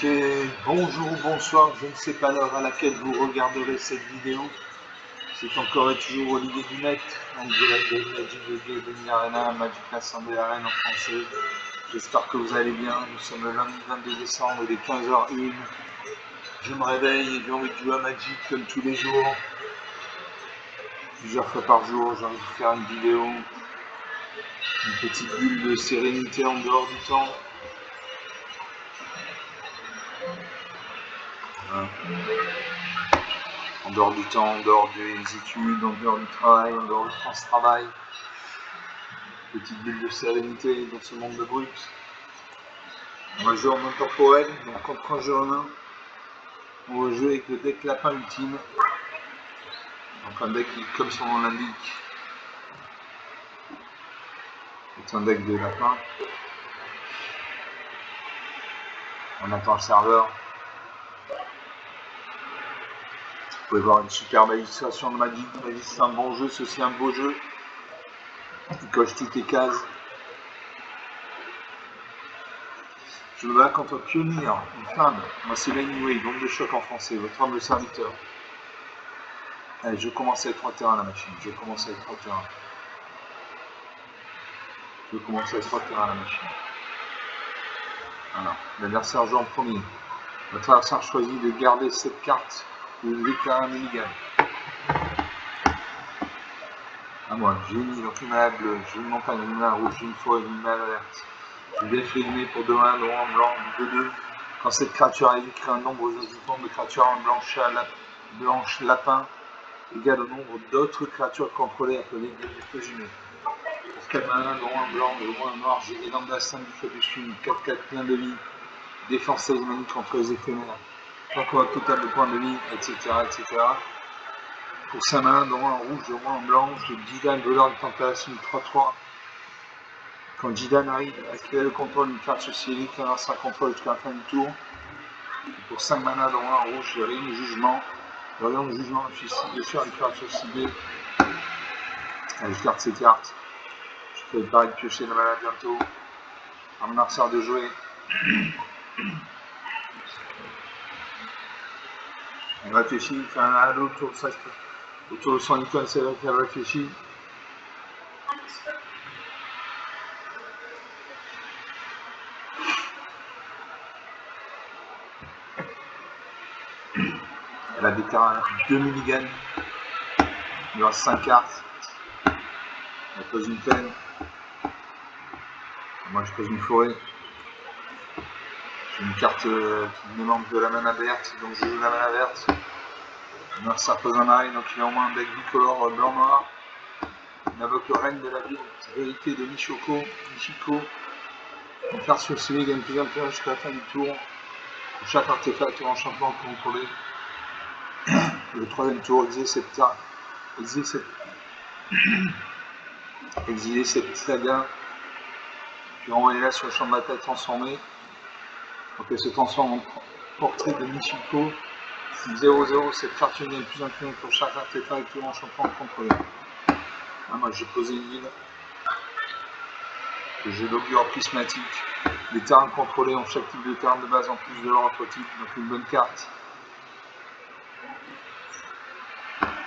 Ok, bonjour ou bonsoir, je ne sais pas l'heure à laquelle vous regarderez cette vidéo. C'est encore et toujours Olivier Dunet, en direct de Magic the Gathering Arena, Magic Assembly Arena en français. J'espère que vous allez bien. Nous sommes le lundi 22 décembre, il est 15h01. Je me réveille et j'ai envie de jouer à Magic comme tous les jours. Plusieurs fois par jour, j'ai envie de faire une vidéo. Une petite bulle de sérénité en dehors du temps. En dehors du temps, en dehors des études, en dehors du travail, en dehors du France-travail. Petite bulle de sérénité dans ce monde de brut. On va jouer en mode temporel, donc contre un jeu en main. On va jouer avec le deck lapin ultime. Donc un deck qui, comme son nom l'indique, est un deck de lapin. On attend le serveur. Vous pouvez voir une super belle illustration de Magic. Magic, c'est un bon jeu, c'est aussi un beau jeu. Il coche toutes les cases. Je me bats contre Pionnier, une femme. Moi c'est Anyway, bombe de choc en français, votre humble serviteur. Allez, je commence avec 3 terrains la machine. Je commence avec 3 terrains. La machine. Voilà. L'adversaire joue en premier. Votre adversaire choisit de garder cette carte ou de déclarer un mulligan. À moi, j'ai une île, donc une mana bleue, j'ai une montagne, une mana rouge, j'ai une forêt, une mana verte. Je vais flégumer pour 2 mains, noir, blanc, 2-2. Quand cette créature a crée un nombre de créatures en blanche lapin égal au nombre d'autres créatures contrôlées appelées présumées. Pour 4 mana, noir, blanc, noir, j'ai Elanda 5 du Capuchine, 4-4 plein de vie, défense alémanique contre les éphémères, contrôle total de points de vie, etc. Pour 5 mana, noir, rouge, blanc, j'ai Jidan, voleur de tentation 3-3. Quand Jidan arrive à créer le contrôle d'une carte sociétique, il lance un contrôle jusqu'à la fin du tour. Pour 5 mana, noir, rouge, j'ai Rayon de Jugement. Le Rayon de Jugement, je suis sur une créature ciblée. Allez, je garde ces cartes. Je peux pareil de piocher la mana bientôt. À mon adversaire de jouer. Elle réfléchit, il fait un halo autour de son icône, c'est vrai qu'elle réfléchit. Elle a déclaré 2 mulligans. Il lui reste 5 cartes. Elle pose une peine. Moi je pose une forêt. J'ai une carte qui me manque de la mana verte, donc je joue la mana verte. Ça pose un arrêt, donc il a au moins un deck bicolore blanc-noir. Il invoque le règne de la ville, vérité de Michiko. Une carte sur CV gagne plus d'intérêt jusqu'à la fin du tour. Pour chaque artefact ou enchantement contrôlé. Le troisième tour, exiler cette saga, puis renvoyer-la sur le champ de bataille transformé. Donc elle se transforme en portrait de Michiko. 0-0, cette carte gagne plus d'intérêt pour chaque artefact ou enchantement contrôlé. Moi j'ai posé une île. J'ai l'augure prismatique. Les terrains contrôlés ont chaque type de terrain de base en plus de leur autre type, donc une bonne carte.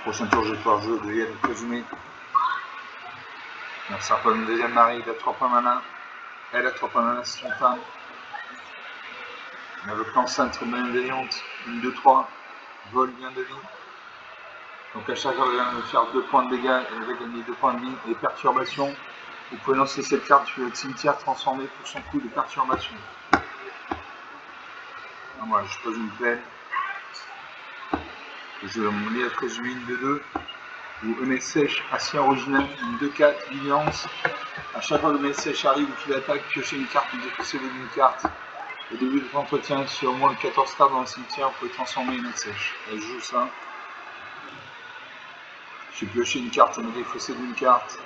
Prochain tour, je vais pouvoir jouer de Yann présumé. Donc ça reprend une deuxième marée, il a 3 points mana. Elle a 3 points mana, c'est son femme. On a le plan cintre bienveillante, une 2-3, vol bien de vie. Donc à chaque fois, elle va faire 2 points de dégâts, elle va gagner 2 points de vie et perturbation. Vous pouvez lancer cette carte sur le cimetière transformé pour son coup de perturbation. Moi, je pose une plaine. Je vais mon lire présumé une 2-2. Ou Emet Sèche, ancien original, une 2-4, vigilance. À chaque fois que Emet Sèche arrive ou qu'il attaque, piochez une carte ou dépossédez d'une carte. Au début de votre entretien, sur au moins 14 cartes dans le cimetière, vous pouvez transformer Emet Sèche. Elle joue ça. J'ai pioché une carte, on me défaussé d'une carte.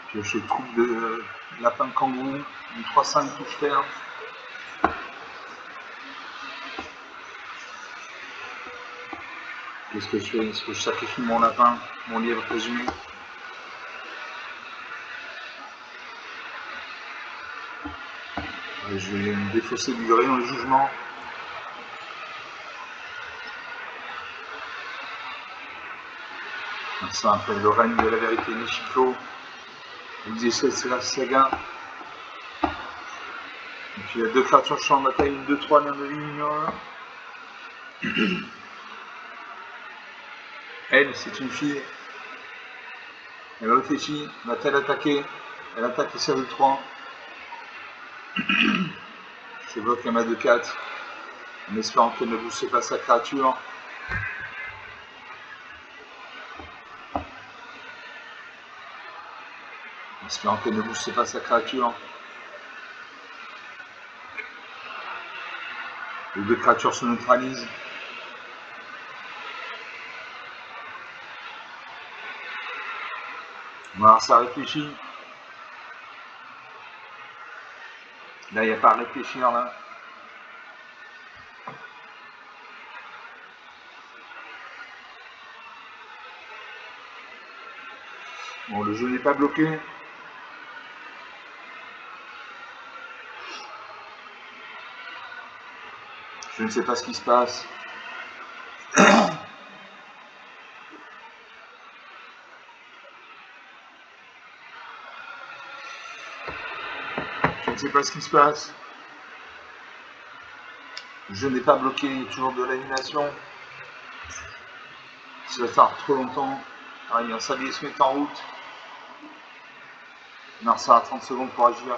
Pioché troupe de lapin de kangourou, une 3-5 touche terre. Qu'est-ce que je fais? Est-ce que je sacrifie mon lapin, mon lièvre présumé? Je vais me défausser du rayon de jugement. Ça après le règne de la vérité Nishiko. Vous disiez c'est la saga. Et puis il y a 2 créatures champ de bataille, 1, 2, 3, liens de ligne. Elle, c'est une fille. Elle réfléchit, va-t-elle attaquer? Elle attaque et sert de 3. J'évoque la main de 4, en espérant qu'elle ne booste pas sa créature. En espérant qu'elle ne booste pas sa créature. Les 2 créatures se neutralisent. Voilà, ça réfléchit. Là, il n'y a pas à réfléchir, là. Bon, le jeu n'est pas bloqué. Je ne sais pas ce qui se passe. Je ne sais pas ce qui se passe. Je n'ai pas bloqué, il y a toujours de l'animation. Ça va faire trop longtemps. Ah, il y a un sablier se met en route. Narsa a 30 secondes pour agir.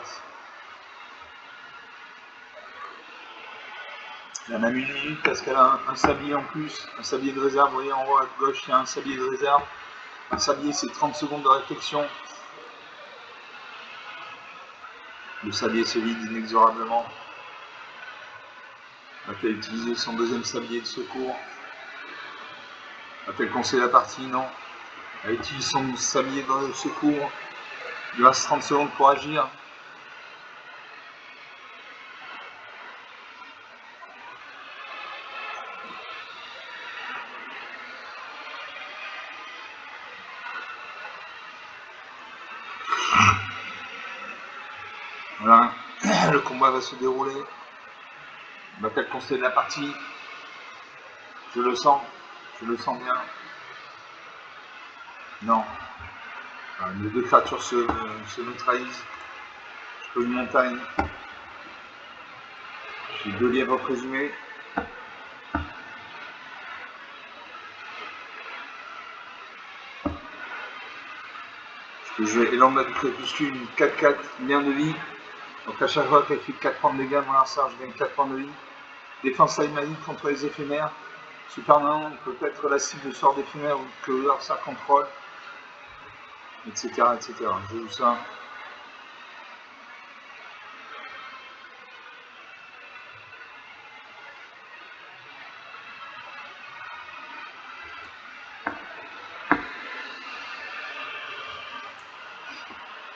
Elle en a mis 1 minute parce qu'elle a un sablier en plus. Un sablier de réserve, vous voyez en haut à gauche, il y a un sablier de réserve. Un sablier, c'est 30 secondes de réflexion. Le sablier se vide inexorablement. Va-t-elle utiliser son 2e sablier de secours? Va-t-elle conseiller la partie? Non. Elle utilise son sablier de secours. Il lui reste 30 secondes pour agir. Voilà. Le combat va se dérouler. Va-t-elle conseiller la partie? Je le sens bien. Non. Les 2 créatures se neutralisent. Je peux une montagne. J'ai 2 lièvres présumés. Je peux jouer Élan du crépuscule, une 4-4, lien de vie. Donc à chaque fois qu'elle fait 4 points de dégâts, moi ça je gagne 4 points de vie. Défense animalique contre les éphémères. Superman peut être la cible de sort d'éphémère ou que leur ça contrôle. Etc. etc. Je joue ça.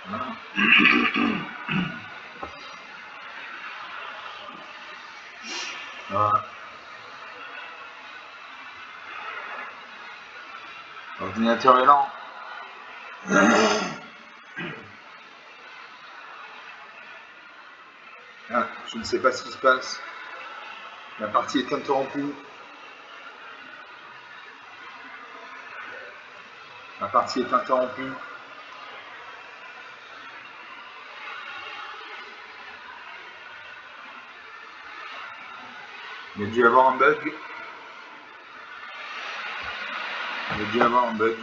Voilà. Voilà. L'ordinateur est lent. Ah, je ne sais pas ce qui se passe. La partie est interrompue. La partie est interrompue. Il y a dû y avoir un bug. Il y a dû y avoir un bug.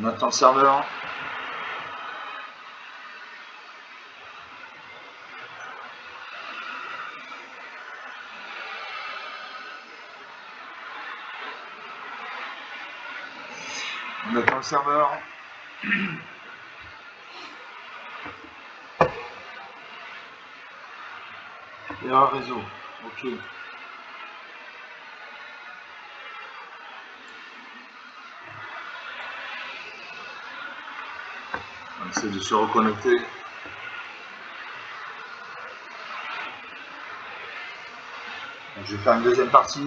On attend le serveur. On attend le serveur. Erreur réseau. Ok. On essaie de se reconnecter. Donc, je vais faire une 2e partie.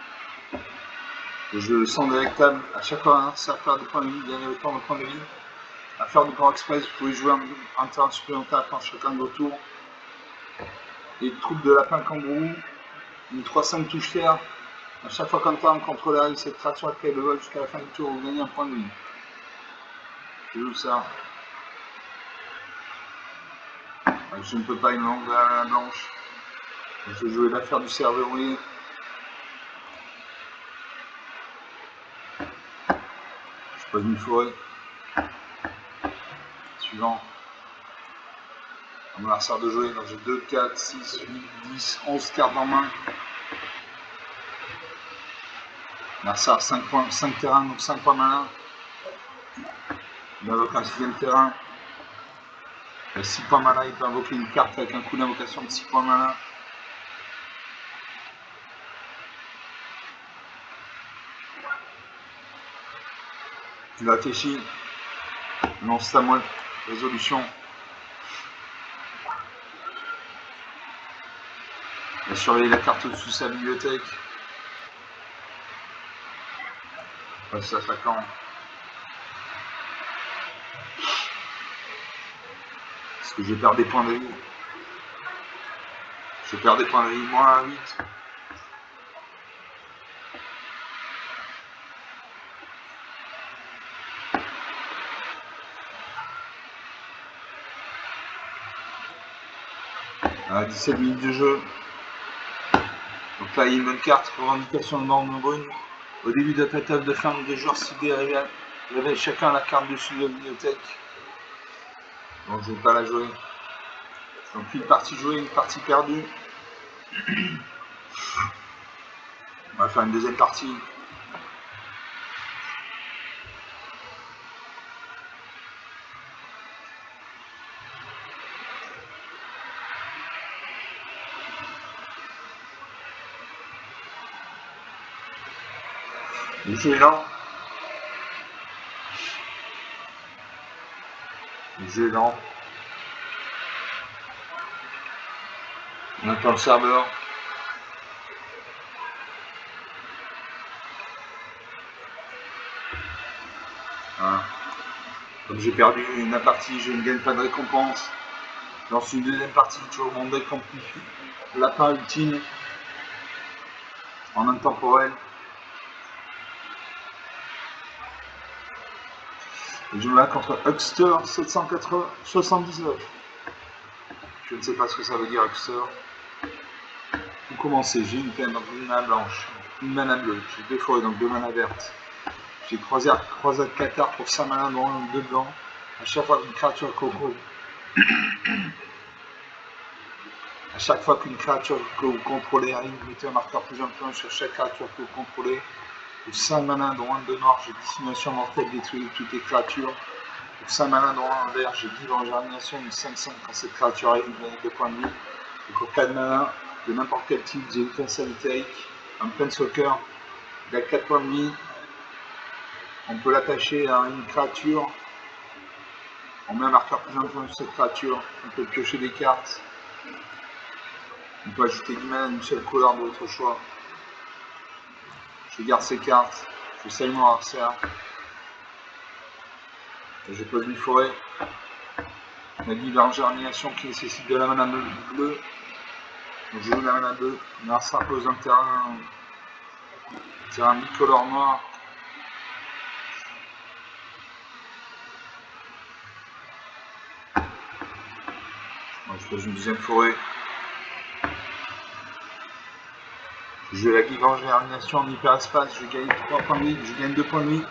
Je sens délectable à chaque fois, à faire des points de vie, gagner autant de points de vie. À faire du Power Express, vous pouvez jouer un terrain supplémentaire quand chacun de vos tours. Les troupes de lapin kangourou, une 3-5 touchière. À chaque fois qu'un terrain contrôleur arrive, cette créature crée le vol jusqu'à la fin du tour, vous gagnez un point de vie. Je joue ça. Je ne peux pas, il me manque de la blanche. Je vais jouer l'affaire du cerf verrouillé. Je pose une forêt. Suivant. On me la sert de jouer, donc j'ai 2, 4, 6, 8, 10, 11 cartes en main. La sert 5 terrains, donc 5 points malins. Il invoque un 6ème terrain. 6 points malins, il peut invoquer une carte avec un coup d'invocation de 6 points malins. Il réfléchit. Lance sa moelle. Résolution. Il a surveillé la carte au-dessus de sa bibliothèque. Passe attaquant. Est-ce que je perds des points de vie? Je perds des points de vie, moins 8. À 17 minutes de jeu. Donc là, il y a une bonne carte, revendication de norme brune. Au début de la table de fin, des joueurs ciblés révèlent chacun la carte dessus de la bibliothèque. Donc je ne vais pas la jouer. Donc une partie jouée, une partie perdue. On va faire une deuxième partie. Le jeu est lent. Le jeu est lent. On attend le serveur. Voilà. Comme j'ai perdu la partie, je ne gagne pas de récompense. Dans une deuxième partie, toujours mon deck amplifie. Lapin ultime. En intemporel. Et je me bats contre Huckster 779. Je ne sais pas ce que ça veut dire Huckster. Pour commencer, j'ai une peine, donc une mana blanche, une mana bleue, j'ai 2 forêts, donc 2 mana vertes. J'ai croisade 4 cartes pour 5 mana dont 2 blancs. À chaque fois qu'une créature coco. À chaque fois qu'une créature que vous contrôlez arrive, mettez un marqueur plus important sur chaque créature que vous contrôlez. Pour 5 mana dont 1 de noir, j'ai dissimulation mortelle, détruire toutes les créatures. Pour 5 mana dont 1 en vert, j'ai vivre en germination, une 5-5 quand cette créature arrive, vous gagnez 2 points de vie. Et pour 4 mana, de n'importe quel type, j'ai une étincelle éthérique, un planeswalker, il a 4 points de vie. On peut l'attacher à une créature. On met un marqueur plus important sur cette créature. On peut piocher des cartes. On peut ajouter 10 mana à une seule couleur de votre choix. Je garde ces cartes. Je salue mon adversaire. Et je pose une forêt. La vie en germination qui nécessite de la mana bleue. Donc je joue la mana bleue. L'adversaire pose un terrain bicolore noir. Donc je pose une deuxième forêt. Je joue la Giga en germination en hyperespace. Je gagne 3 points de vie. Je gagne 2 points de vie.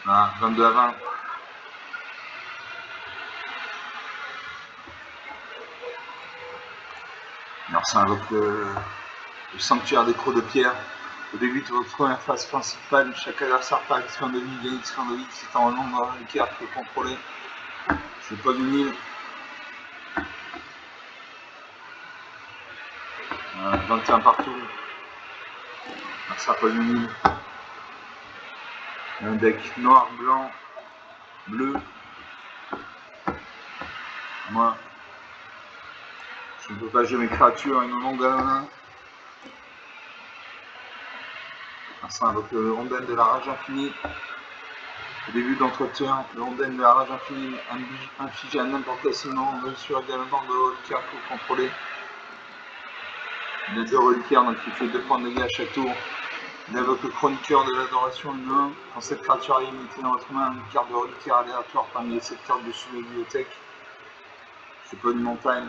Voilà, 22 à 20. Alors ça invoque le sanctuaire des crocs de pierre. Au début de votre première phase principale, chaque adversaire par X points de vie gagne X points de vie, c'est en nombre de cartes que contrôler. Je pose une île. 21 partout. Alors ça pose une île. Un deck noir, blanc, bleu. Moi, Je ne peux pas jouer mes créatures et me manque de la main. Ça invoque le Rondaine de la Rage Infinie. Au début d'entretien, le Rondaine de la Rage Infinie inflige à n'importe quel sinon, sur également de reliquaires pour contrôler. Il a 2 reliquaires, donc il fait 2 points de dégâts à chaque tour. Il invoque le Chroniqueur de l'adoration humain. Quand cette créature est limitée dans votre main, une carte de reliquaire aléatoire parmi les 7 cartes dessus de la bibliothèque. C'est pas une montagne.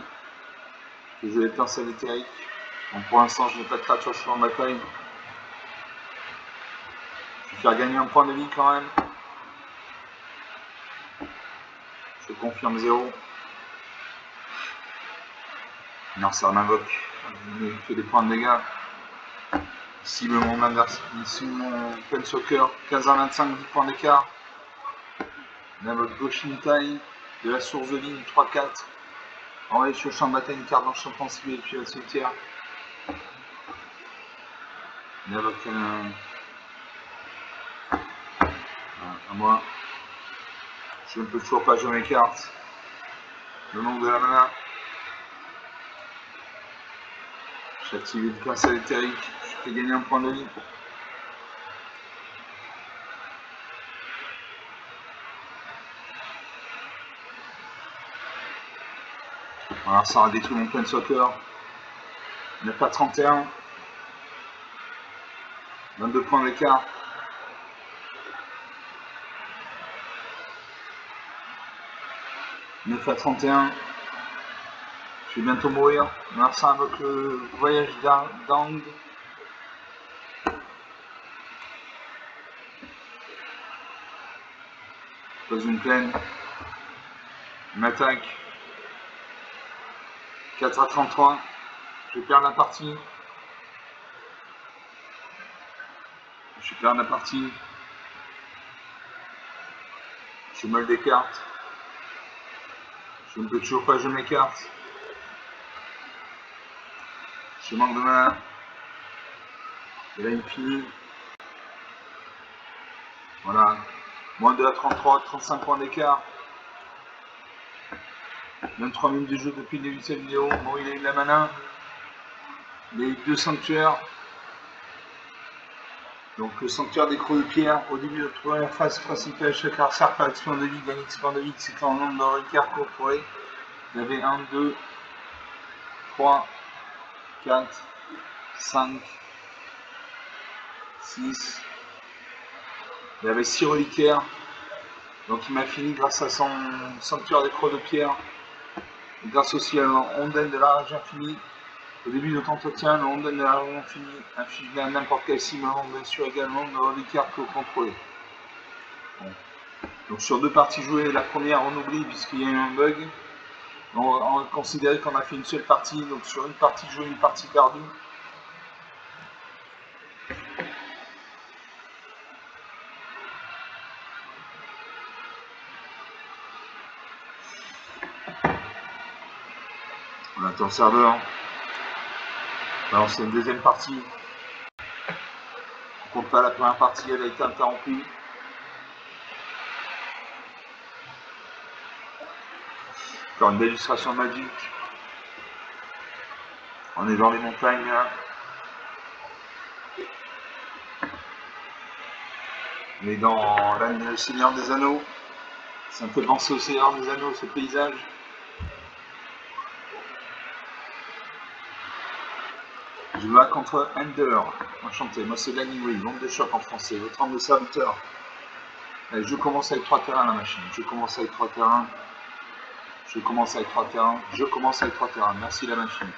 Que je l'étincelle éthérique. Donc pour l'instant, je n'ai pas de créature sur en bataille. Je vais faire gagner un point de vie quand même. Je confirme 0. Non, ça m'invoque. Il fait des points de dégâts. Cible mon adversaire, ici mon Pensoccer, 15 à 25, 10 points d'écart. Il invoque Goshintai de la source de ligne, 3-4. Envoyé sur le champ de bataille, une carte dans le champ principal et puis le cimetière. Il invoque à moi. Je ne peux toujours pas jouer mes cartes. Le nom de la mana. J'ai activé le pincel éthérique. Je fais gagner un point de vie. Voilà, ça a détruit mon Planeswalker. 9 à 31. 22 points d'écart. « 9 à 31. Je vais bientôt mourir. Alors ça invoque le voyage d'Ang. Pose une plaine. Il m'attaque. 4 à 33. Je vais perdre la partie. Je vais perdre la partie. Je meule des cartes. Je ne peux toujours pas jouer mes cartes. Je manque de mana. Et là, il finit. Voilà. Moins 2 à 33, 35 points d'écart. 23 minutes de jeu depuis le début de cette vidéo. Bon, il a eu de la mana. Il a eu 2 sanctuaires. Donc le sanctuaire des crocs de pierre, au début de la première phase principale, chaque adversaire par expérience de vie gagne expérience de vie, c'est en nombre de reliquaires contrôlés. Il y avait 1, 2, 3, 4, 5, 6. Il y avait 6 reliquaires. Donc il m'a fini grâce à son sanctuaire des crocs de pierre. Et grâce aussi à l'ondaine de la rage infinie. Au début de notre entretien, le Rondaine de la Rage Infinie inflige à n'importe quel cible, bien sûr également de reliquaires que vous contrôlez. Bon. Donc sur 2 parties jouées, la première on oublie puisqu'il y a eu un bug. On va considérer qu'on a fait une seule partie, donc sur une partie jouée, une partie perdue. On attend le serveur. Alors c'est une deuxième partie. On compte pas la première partie, elle a été interrompue. Encore une belle illustration de Magic. On est dans les montagnes là. On est dans le Seigneur des Anneaux. Ça me fait penser au Seigneur des Anneaux, ce paysage. Je me bats contre Ender. Enchanté, moi c'est Lanniway, monde de choc en français, votre arme de serviteur. Allez, je commence avec 3 terrains la machine. Je commence avec 3 terrains. Je commence avec 3 terrains. Je commence avec 3 terrains. Merci la machine.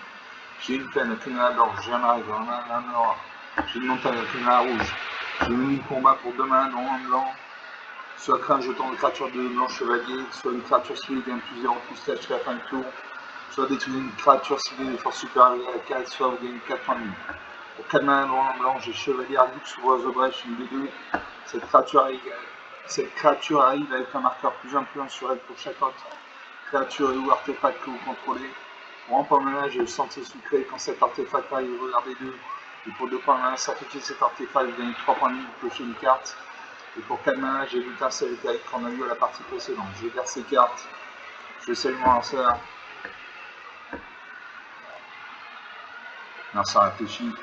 J'ai une plaine avec une mana blanche, j'ai un arrive, un aura. J'ai une montagne avec une mana rouge. J'ai une ligne de combat pour 2 mains, dont un blanc. Soit crée un jeton de créature de blanc chevalier, soit une créature ciblée gagne plus 0 plus tâche à la fin du tour. Soit détruire une créature ciblée de force supérieure à 4, soit vous gagnez 4 points de vie. Pour 4 mains en blanc, j'ai Chevalier Ardux sous Oiseau Brèche, une B2. Cette créature arrive avec un marqueur +1/+1 sur elle pour chaque autre créature et ou artefact que vous contrôlez. Pour 1 point de mana, j'ai le sentier sucré. Quand cet artefact arrive, vous regardez 2. Et pour 2 points de mana, sacrifiez cet artefact, vous gagnez 3 points de vie, vous piocher une carte. Et pour 4 mana, j'ai l'étincelle éthérique qu'on a eu à la partie précédente. Je garde ces cartes. Je salue mon lanceur. Non, ça réfléchit.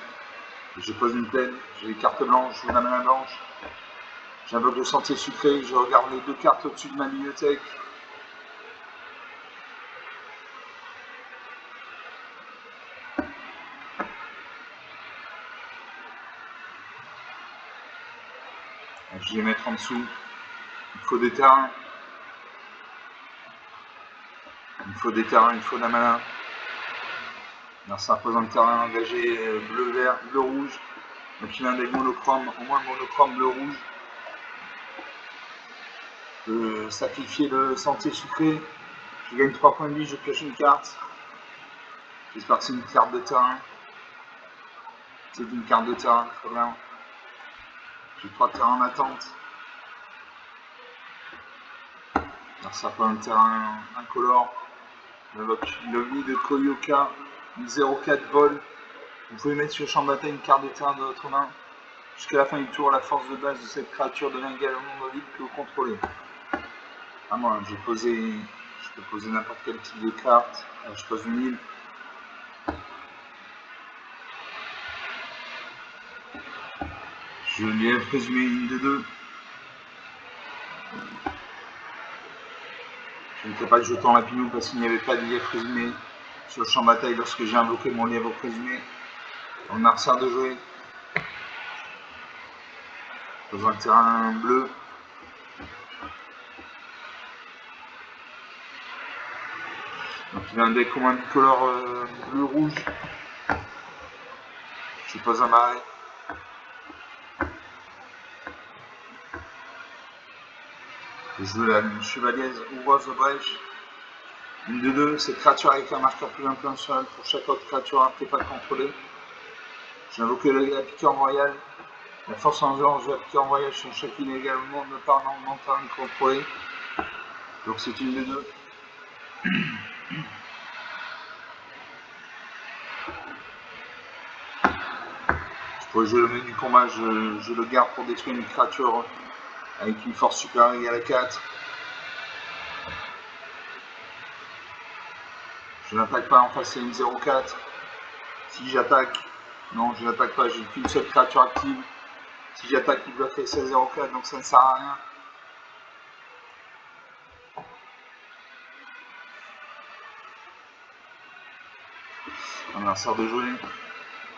Je pose une plaine, j'ai les cartes blanches, je joue la main blanche. J'invoque le sentier sucré, je regarde les 2 cartes au-dessus de ma bibliothèque. Je vais les mettre en dessous. Il faut des terrains. Il faut des terrains, il faut de la mana. Alors ça représente terrain engagé bleu, vert, bleu, rouge. Donc il a un deck monochrome, au moins monochrome bleu, rouge. Je peux sacrifier le sentier sucré. Je gagne 3 points de vie, je pioche une carte. J'espère que c'est une carte de terrain. C'est une carte de terrain, très bien. J'ai 3 terrains en attente. Alors ça prend un terrain incolore. J'invoque l'OVNI de Koyoka, une 0-4 vol. Vous pouvez mettre sur le champ de bataille une carte de terrain de votre main. Jusqu'à la fin du tour, la force de base de cette créature devient égale au nombre de villes que vous contrôlez. Ah moi, je peux poser n'importe quel type de carte. Alors, je pose une île. Je lui ai présumé une de 2. Je ne fais pas de jeton lapinou parce qu'il n'y avait pas de lièvre présumé sur le champ de bataille lorsque j'ai invoqué mon lièvre présumé. On a resserre de jouer. Dans un terrain bleu. Donc il a un deck commun de couleur bleu-rouge. Je pose un marais. Je joue la chevalière ouvreuse de brèche. Une de 2, cette créature avec un marqueur plus un sur elle pour chaque autre créature artefact contrôlée. J'ai invoqué la piqûre royale. La force en dehors de la piqûre royale sur chaque île également ne part non terrain contrôlé. Donc c'est une de 2. Je pourrais jouer le menu du combat, je le garde pour détruire une créature avec une force supérieure égale à 4. Je n'attaque pas, en face c'est une 0-4. Si j'attaque, non je n'attaque pas, j'ai qu'une seule créature active. Si j'attaque, il bloque les 16-0-4, donc ça ne sert à rien. On a sort de jouer.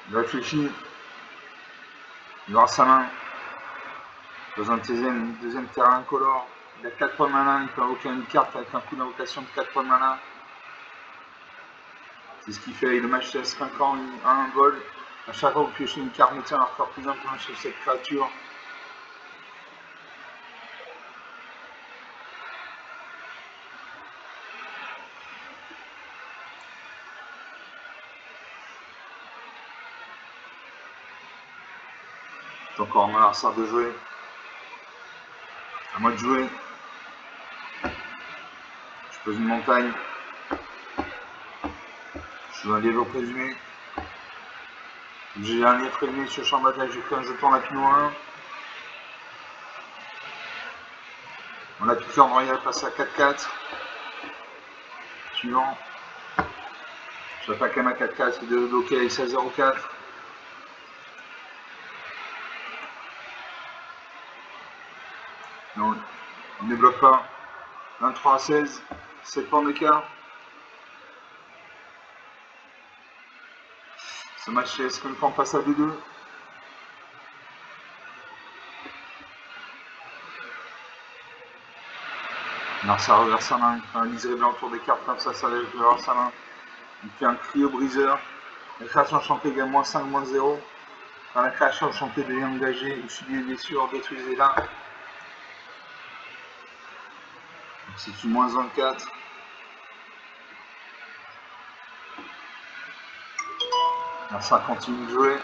Il réfléchit. Il aura sa main. Besoin de deuxième terrain incolore. Il a 4 points de mana, il peut invoquer une carte avec un coup d'invocation de 4 points de mana. C'est ce qu'il fait, le match laisse 5 ans, un vol. À chaque fois que vous piochez une carte, mettez un marqueur plus un sur cette créature. Donc on a sort de jouer. À moi de jouer. Je pose une montagne. Je joue un lièvre présumé. J'ai un lièvre présumé sur le champ de bataille, j'ai fait un jeton lapino 1. Mon piqûre royale passe à 4-4. Suivant. J'attaque à ma 4-4 qui devait bloquer avec 16-0-4. Non, il ne bloque pas. 23 à 16, 7 points d'écart. Ce match est comme quand on passe à 2-2. Alors ça reverse sa main, il fait un liseré blanc autour des cartes, comme ça reverse sa main. Il fait un cryo briseur. La création enchantée gagne -5, -0. Quand la création enchantée devient engagée ou subit des blessures, détruisez-la. C'est du -24. Alors ça continue de jouer.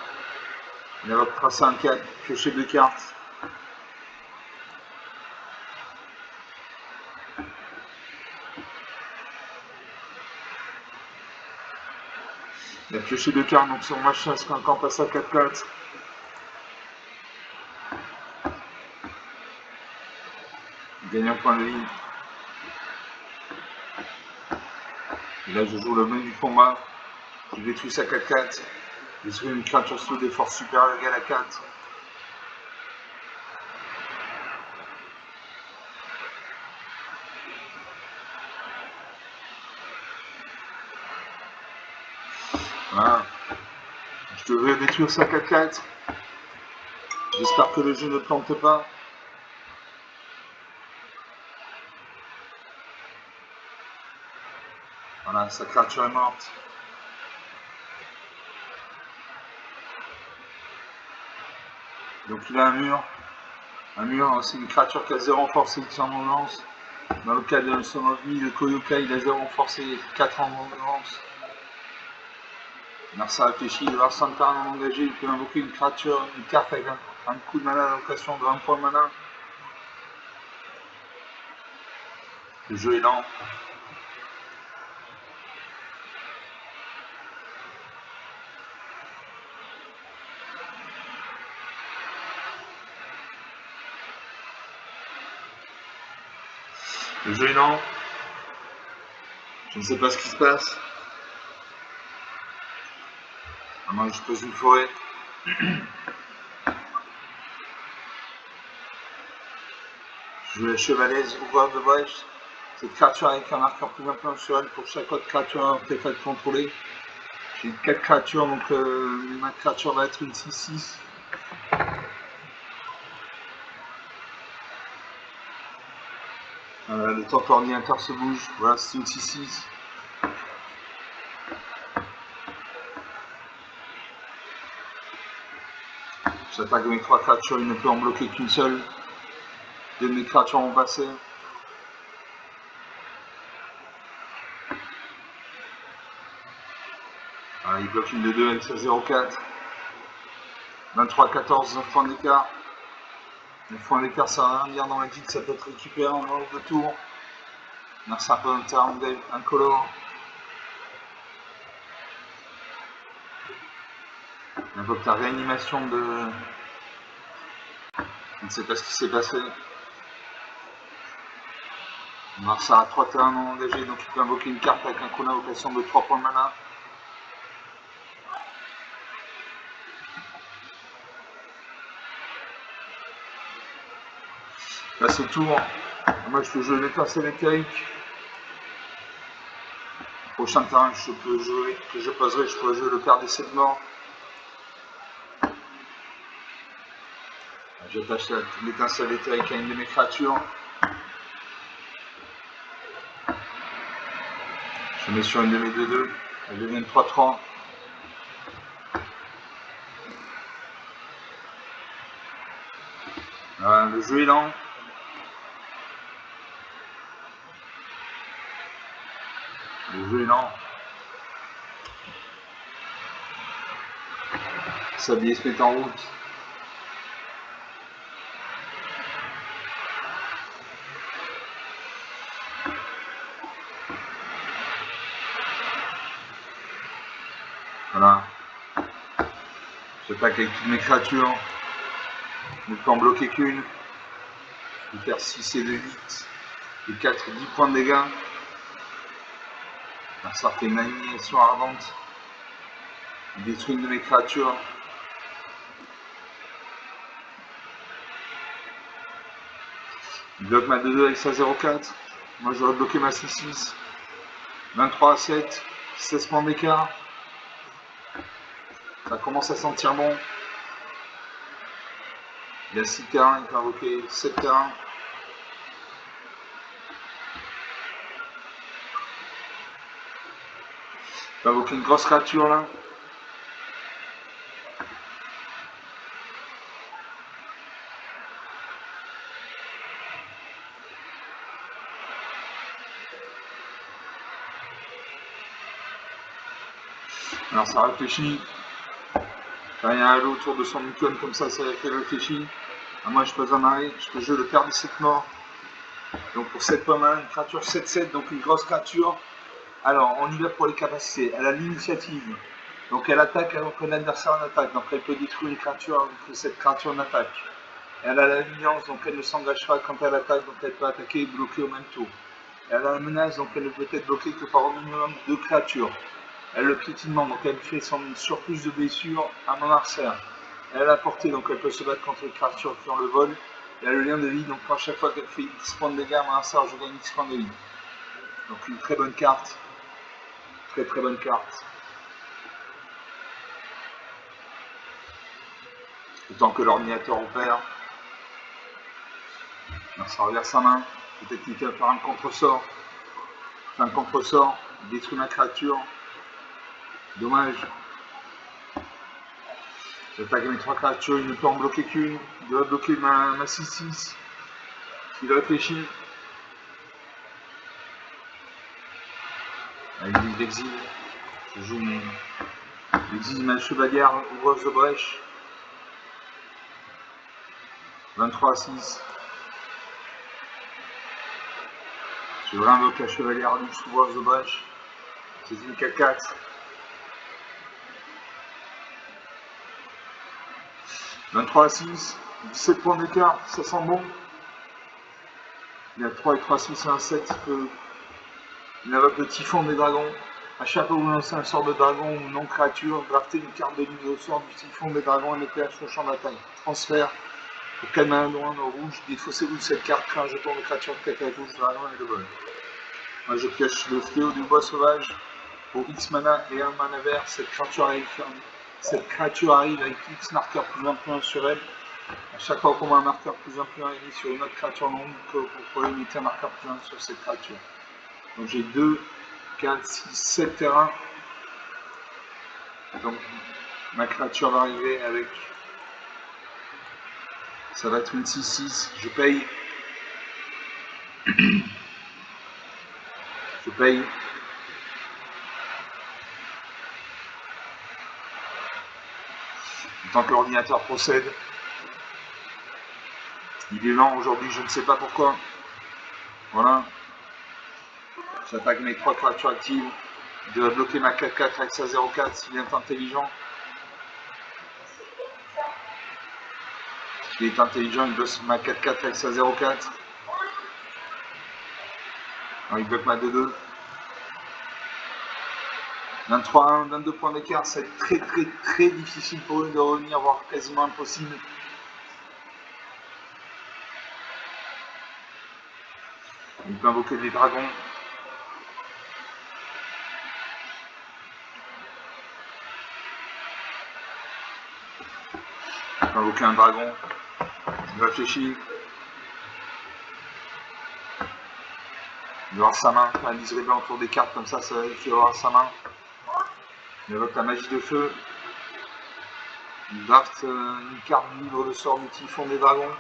Il va passer un 4, piocher 2 cartes. Il a pioché 2 cartes, donc son match chasse quand on passe à 4-4. Il gagne un point de vie. Et là je joue le menu du combat. Je détruis sa 4-4. Détruire une créature sous des forces supérieures égales à 4. Voilà. Je devrais détruire ça 4-4. J'espère que le jeu ne plante pas. Voilà, sa créature est morte. Donc il a un mur. Un mur, c'est une créature qui a 0 en force et 100 en lance. Dans le cas de son ennemi, le Koyoka, il a 0 en force et 4 en lance. Alors ça réfléchit, il va avoir 100 cartes non engagé, il peut invoquer une créature, une carte avec un coup de mana d'allocation de 1 point de mana. Le jeu est lent. Le jeu est lent. Je ne sais pas ce qui se passe. Ah, moi je pose une forêt. Je joue la chevalaise ou garde de brèche. Cette créature avec un marqueur plus important sur elle pour chaque autre créature artefact contrôlée. J'ai 4 créatures, donc ma créature va être une 6-6. Le temps que l'ordinateur se bouge, voilà, c'est une 6-6. J'attaque mes 3 créatures, il ne peut en bloquer qu'une seule. 2 de mes créatures vont passer. Voilà, il bloque une de 2 avec sa 0-4. 23-14, 9 points d'écart. 9 points d'écart, ça va rien dire dans la guide, ça peut être récupéré en nombre de tours. Merci un peu un terme incolore. Il invoque ta réanimation de. Je ne sais pas ce qui s'est passé. Marsa a 3 terrains non engagés, donc il peut invoquer une carte avec un coup d'invocation de 3 points de mana. Là c'est tout. Moi je peux jouer l'étincelle éthérique. Prochain terrain que je poserai, je pourrais jouer le père des 7 morts. J'attache l'étincelle éthérique à une de mes créatures. Je mets sur une de mes 2-2. Elle devient 3-3. Le jeu est lent. Le jeu est lent. Sablier se met en route. Voilà. J'attaque avec toutes mes créatures. Je ne peux en bloquer qu'une. Je vais faire 6 et 2, 8. Et 4, 10 points de dégâts. Ça fait une annihilation ardente. Il détruit une de mes créatures. Il bloque ma 2-2 avec sa 0-4. Moi j'aurais bloqué ma 6-6. 23-7. 16 points d'écart. Ça commence à sentir bon. Il y a 6 terrains, il peut invoquer 7 terrains. Il peut invoquer une grosse créature là. Alors ça réfléchit. Quand il y a un halo autour de son icône comme ça fait réfléchir. Moi je pose un arrêt, je peux jouer le père des 7 morts. Donc pour 7 points main, une créature 7-7, donc une grosse créature. Alors on y va pour les capacités. Elle a l'initiative. Donc elle attaque alors que l'adversaire en attaque. Donc elle peut détruire une créature avant que cette créature n'attaque. Elle a l'alliance, donc elle ne s'engage pas quand elle attaque, donc elle peut attaquer et bloquer au même tour. Elle a la menace, donc elle ne peut être bloquée que par au minimum 2 créatures. Elle a le piétinement, donc elle fait son surplus de blessures à mon adversaire. Elle a la portée, donc elle peut se battre contre les créatures qui ont le vol. Elle a le lien de vie, donc à chaque fois qu'elle fait X points de dégâts, mon adversaire, je gagne X points de vie. Donc une très bonne carte. Très très bonne carte. Autant que l'ordinateur opère. Alors ça revers sa main. Peut-être qu'il va faire un contre-sort. Fait un contre-sort. Il détruit ma créature. Dommage. J'attaque mes 3 créatures. Il ne peut en bloquer qu'une. Il doit bloquer ma 6-6. Il réfléchit. Avec l'exil. Je joue mon. L'exil, ma chevalière ouvreuse de brèche. 23-6. Je réinvoque la chevalière luxe ouvreuse de brèche. C'est une 4-4. 23-6. 17 points d'écart. Ça sent bon. Il y a 3 et 3, 6 et 1, 7. Il invoque le typhon des dragons. À chaque fois que vous lancez un sort de dragon ou non créature, draftez une carte de livre au sort du typhon des dragons et mettez-la sur le champ de bataille. Transfert. Pour calmer un noir en rouge, défaussez-vous de cette carte, créez un jeton de créature de 4 rouge, dragon et de vol. Moi je pioche le fléau du bois sauvage. Pour X mana et 1 mana vert, cette créature arrive avec X marqueur plus 1 plus 1 sur elle. À chaque fois qu'on met un marqueur plus 1 plus 1 mis sur une autre créature non que vous pouvez mettre un marqueur plus 1 sur cette créature. Donc j'ai 2, 4, 6, 7 terrains. Donc ma créature va arriver avec. Ça va être une 6-6. Je paye. Je paye. Tant que l'ordinateur procède. Il est lent aujourd'hui, je ne sais pas pourquoi. Voilà. J'attaque mes 3 créatures actives. Il doit bloquer ma 4-4 avec sa 0-4 s'il est intelligent. S'il est intelligent, il bloque ma 4-4 avec sa 0-4. Alors, il bloque ma 2-2. 23-1, 22 points d'écart, c'est très très très difficile pour eux de revenir, voire quasiment impossible. Il peut invoquer des dragons. Il peut invoquer un dragon. Il réfléchit. Il va avoir sa main, un lisse blanc autour des cartes, comme ça va être qu'il va avoir sa main. Il invoque la magie de feu. Il draft une carte du livre de sort du typhon des dragons.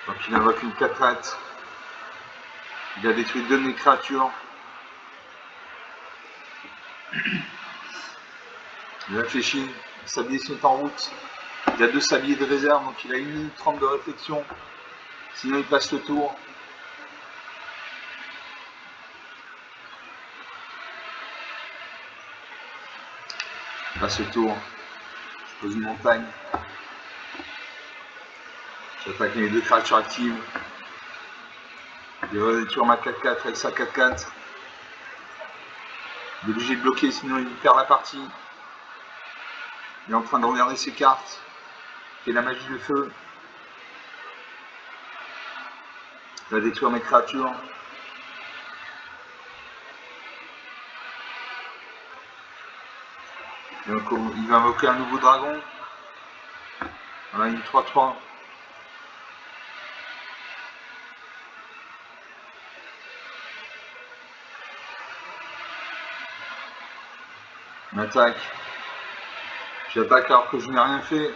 Donc il invoque une 4-4. Il a détruit 2 de mes créatures. Il réfléchit. Le sablier se met en route. Il a 2 sabliers de réserve, donc il a 1 minute 30 de réflexion. Sinon il passe le tour. Il passe le tour. Je pose une montagne. J'attaque les 2 créatures actives. Il va détruire ma 4-4 avec sa 4-4. Il est obligé de bloquer, sinon il perd la partie. Il est en train de regarder ses cartes. Il fait la magie de feu. Il va détruire mes créatures. Donc, il va invoquer un nouveau dragon. Voilà, une 3-3. On attaque. J'attaque alors que je n'ai rien fait.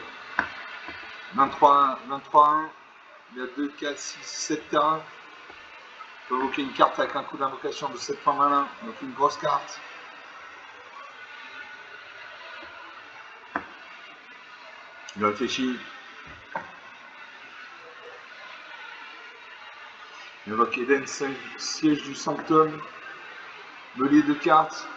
23-1. Il y a 2, 4, 6, 7 terrains. Je peux invoquer une carte avec un coup d'invocation de 7 points malin. Donc une grosse carte. Il réfléchit. Il invoque Eden, siège du sanctum. Meulier de cartes.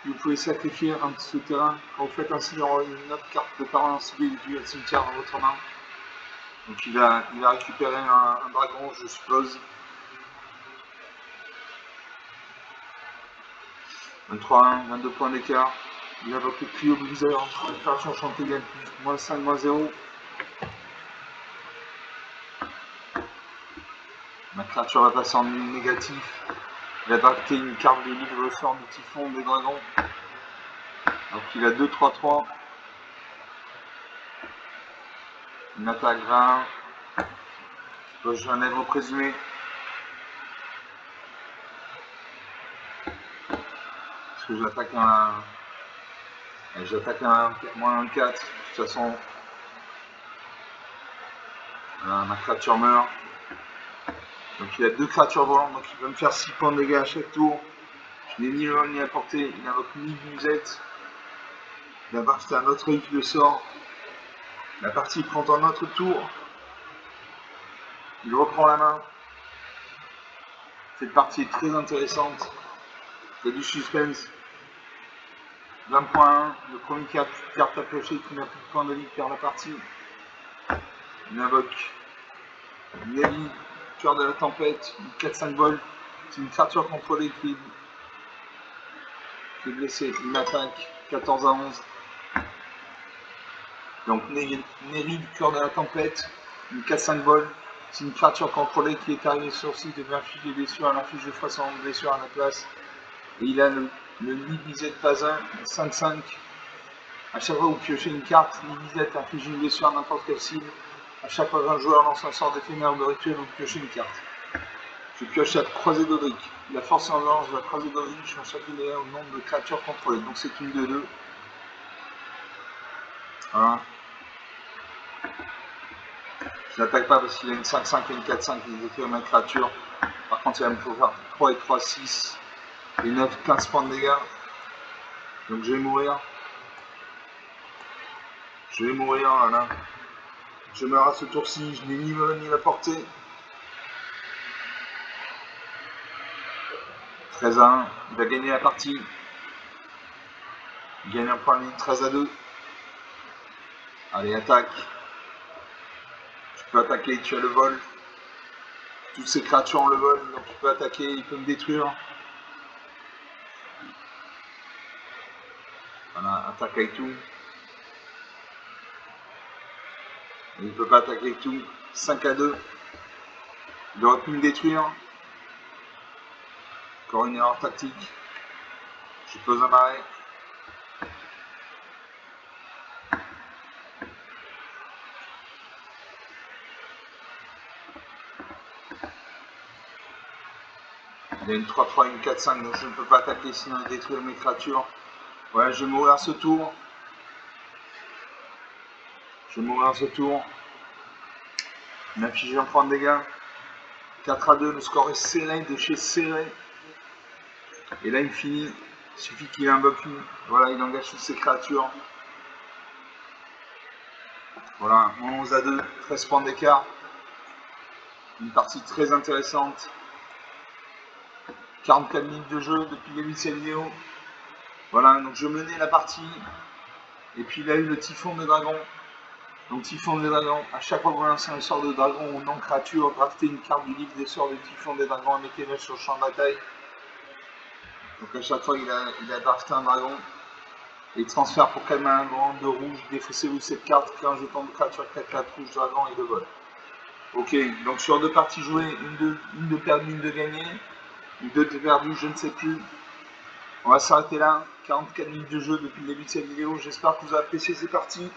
Vous pouvez sacrifier un souterrain. Quand vous faites ainsi, il y aura une autre carte de parole en civil du cimetière dans votre main. Donc il va récupérer un dragon, je suppose. 23-1, 22 points d'écart. Il invoque le trio briseur entre les créatures enchantées égale plus -5, -0. Ma créature va passer en négatif. Il va drafter une carte de livre sort du typhon des dragons. Donc il a 2-3-3. Une attaque 20. J'ai un aggro présumé. Parce que j'attaque un -1/4. De toute façon, ma créature meurt. Donc il a 2 créatures volantes, donc il va me faire 6 points de dégâts à chaque tour. Je n'ai ni le ni à portée, il invoque ni musette. Il va acheter un autre œil de sort. La partie prend un autre tour. Il reprend la main. Cette partie est très intéressante. Il y a du suspense. 20.1, le premier carte à piocher qui n'a plus de points de vie perd la partie. Il invoque Nelly, cœur de la tempête, 4-5 volts. C'est une créature contrôlée qui est blessée. Une attaque 14-11. Donc Nelly, cœur de la tempête, une 4-5 volts. C'est une créature contrôlée qui est arrivée sur le site et devient infliger des blessures. Elle inflige 60 blessures à la place. Et il a le lit visette pas 1, 5-5. À chaque fois que vous piochez une carte, lit visette inflige une blessure à n'importe quelle cible. À chaque fois qu'un joueur lance un sort d'éphémère ou de rituel, vous piochez une carte. Je pioche la croisée d'Odric. La force en lance de la croisée d'Odric sur chacune des au nombre de créatures contrôlées. Donc c'est une de 2. Voilà. Je n'attaque pas parce qu'il a une 5-5 et une 4-5 qui détruit ma créature. Par contre, il va me faut faire 3 et 3, 6 et 9, 15 points de dégâts. Donc je vais mourir. Voilà. Je meurs à ce tour-ci, je n'ai ni le ni la portée. 13-1, il va gagner la partie. Il gagne un point de vie, 13-2. Allez, attaque. Tu peux attaquer, tu as le vol. Toutes ces créatures ont le vol, donc il peut attaquer, il peut me détruire. Voilà, attaque avec tout. Et il ne peut pas attaquer avec tout. 5-2. Il aurait pu me détruire. Encore une erreur tactique. Je pose un arrêt. Il y a une 3-3 et une 4-5, donc je ne peux pas attaquer sinon il détruire mes créatures. Ouais, je vais mourir ce tour. Il m'a figé un point de dégâts. 4-2, le score est serré, de chez serré. Et là il finit. Il suffit qu'il invoque une. Voilà, il engage toutes ses créatures. Voilà, 11-2, 13 points d'écart. Une partie très intéressante. 44 minutes de jeu depuis le début de cette vidéo. Voilà, donc je menais la partie. Et puis il a eu le typhon des dragons. Donc typhon des dragons, à chaque fois que vous lancez un sort de dragon ou non créature, draftez une carte du livre des sorts de typhon des dragons et mettez-le sur le champ de bataille. Donc à chaque fois il a drafté un dragon. Et transfert pour calmer un grand de rouge, défaussez-vous cette carte, créez un jeton de créature 4-4 rouge dragon et de vol. Ok, donc sur 2 parties jouées, une de perdue, une de gagnée. Ou 2 de perdue, je ne sais plus. On va s'arrêter là. 44 minutes de jeu depuis le début de cette vidéo. J'espère que vous avez apprécié ces parties.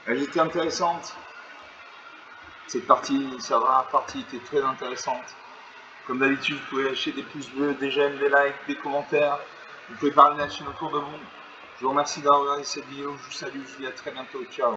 Elles étaient intéressantes. Cette partie était très intéressante. Comme d'habitude, vous pouvez lâcher des pouces bleus, des j'aime, des likes, des commentaires. Vous pouvez parler de la chaîne autour de vous. Je vous remercie d'avoir regardé cette vidéo. Je vous salue. Je vous dis à très bientôt. Ciao.